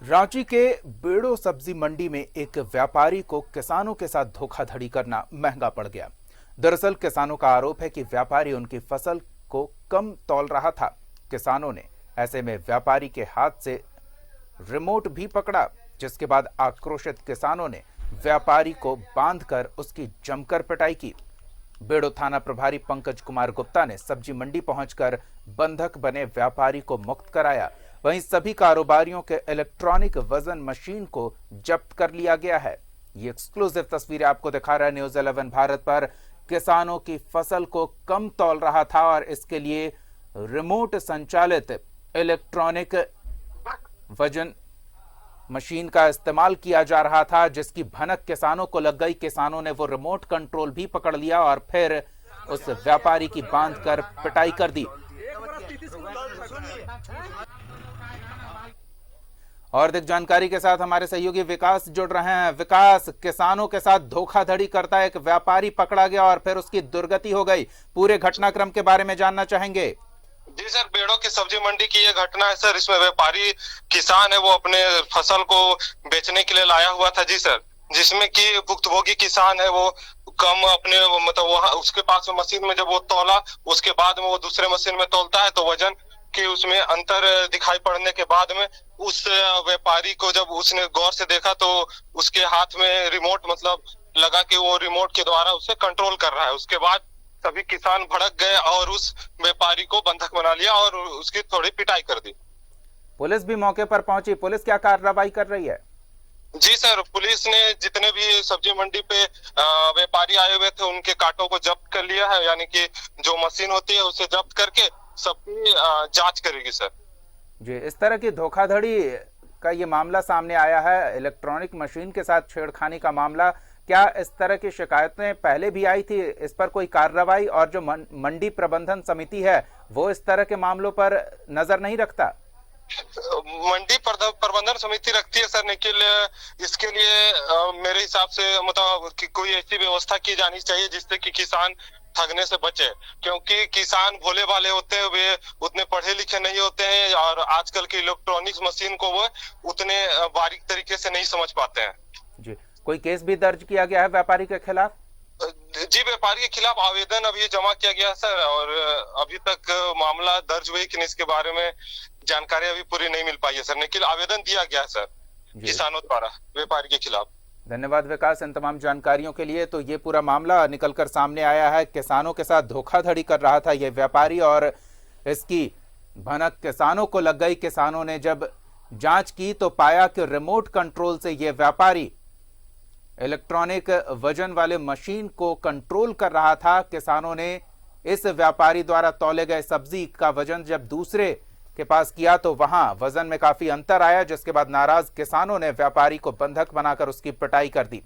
रांची के बेड़ो सब्जी मंडी में एक व्यापारी को किसानों के साथ धोखाधड़ी करना महंगा पड़ गया। दरअसल किसानों का आरोप है कि व्यापारी उनकी फसल को कम तौल रहा था। किसानों ने ऐसे में व्यापारी के हाथ से रिमोट भी पकड़ा, जिसके बाद आक्रोशित किसानों ने व्यापारी को बांधकर उसकी जमकर पिटाई की। बेड़ो थाना प्रभारी पंकज कुमार गुप्ता ने सब्जी मंडी पहुंचकर बंधक बने व्यापारी को मुक्त कराया। वहीं सभी कारोबारियों के इलेक्ट्रॉनिक वजन मशीन को जब्त कर लिया गया है। ये एक्सक्लूसिव तस्वीरें आपको दिखा रहा है न्यूज़ 11 भारत पर। किसानों की फसल को कम तौल रहा था और इसके लिए रिमोट संचालित इलेक्ट्रॉनिक वजन मशीन का इस्तेमाल किया जा रहा था, जिसकी भनक किसानों को लग गई। किसानों ने वो रिमोट कंट्रोल भी पकड़ लिया और फिर उस व्यापारी की बांधकर पिटाई कर दी। और अधिक जानकारी के साथ हमारे सहयोगी विकास जुड़ रहे हैं। विकास, किसानों के साथ धोखाधड़ी करता एक व्यापारी पकड़ा गया और फिर उसकी दुर्गति हो गई। पूरे घटनाक्रम के बारे में जानना चाहेंगे। जी सर, बेड़ो की सब्जी मंडी की ये घटना है सर। इसमें व्यापारी किसान है, वो अपने फसल को बेचने के लिए लाया हुआ था जी सर, जिसमें कि भुक्तभोगी किसान है वो कम अपने मतलब वहाँ उसके पास मशीन में जब वो तौला, उसके बाद में वो दूसरे मशीन में तौलता है तो वजन कि उसमें अंतर दिखाई पड़ने के बाद में उस व्यापारी को जब उसने गौर से देखा तो उसके हाथ में रिमोट मतलब लगा कि वो रिमोट के द्वारा उसे कंट्रोल कर रहा है। उसके बाद सभी किसान भड़क गए और उस व्यापारी को बंधक बना लिया और उसकी थोड़ी पिटाई कर दी। पुलिस भी मौके पर पहुंची। पुलिस क्या कार्रवाई कर रही है? जी सर, पुलिस ने जितने भी सब्जी मंडी पे व्यापारी आए हुए थे उनके कांटों को जब्त कर लिया है, यानी कि जो मशीन होती है उसे जब्त करके सबकी जांच करेगी सर। जी, इस तरह की धोखाधड़ी का ये मामला सामने आया है, इलेक्ट्रॉनिक मशीन के साथ छेड़खानी का मामला। क्या इस तरह की शिकायतें पहले भी आई थी? इस पर कोई कार्रवाई और जो मंडी प्रबंधन समिति है वो इस तरह के मामलों पर नजर नहीं रखता? मंडी प्रबंधन समिति रखती है सर, लेकिन इसके लिए मेरे हिसाब से मतलब कि कोई ऐसी व्यवस्था की जानी चाहिए जिससे कि किसान ठगने से बचे, क्योंकि किसान भोले भाले होते हैं, वे उतने पढ़े लिखे नहीं होते हैं और आजकल की इलेक्ट्रॉनिक्स मशीन को वो उतने बारीक तरीके से नहीं समझ पाते हैं। जी, कोई केस भी दर्ज किया गया है व्यापारी के खिलाफ? जी, व्यापारी के खिलाफ आवेदन अभी जमा किया गया सर, और अभी तक मामला दर्ज हुई कि इसके बारे में जानकारी अभी पूरी नहीं मिल पाई है सर, लेकिन आवेदन दिया गया है सर किसानों द्वारा व्यापारी के खिलाफ। धन्यवाद विकास इन तमाम जानकारियों के लिए। तो ये पूरा मामला निकलकर सामने आया है। किसानों के साथ धोखाधड़ी कर रहा था ये व्यापारी और इसकी भनक किसानों को लग गई। किसानों ने जब जांच की तो पाया कि रिमोट कंट्रोल से ये व्यापारी इलेक्ट्रॉनिक वजन वाले मशीन को कंट्रोल कर रहा था। किसानों ने इस व्यापारी द्वारा तौले गए सब्जी का वजन जब दूसरे के पास किया तो वहां वजन में काफी अंतर आया, जिसके बाद नाराज किसानों ने व्यापारी को बंधक बनाकर उसकी पिटाई कर दी।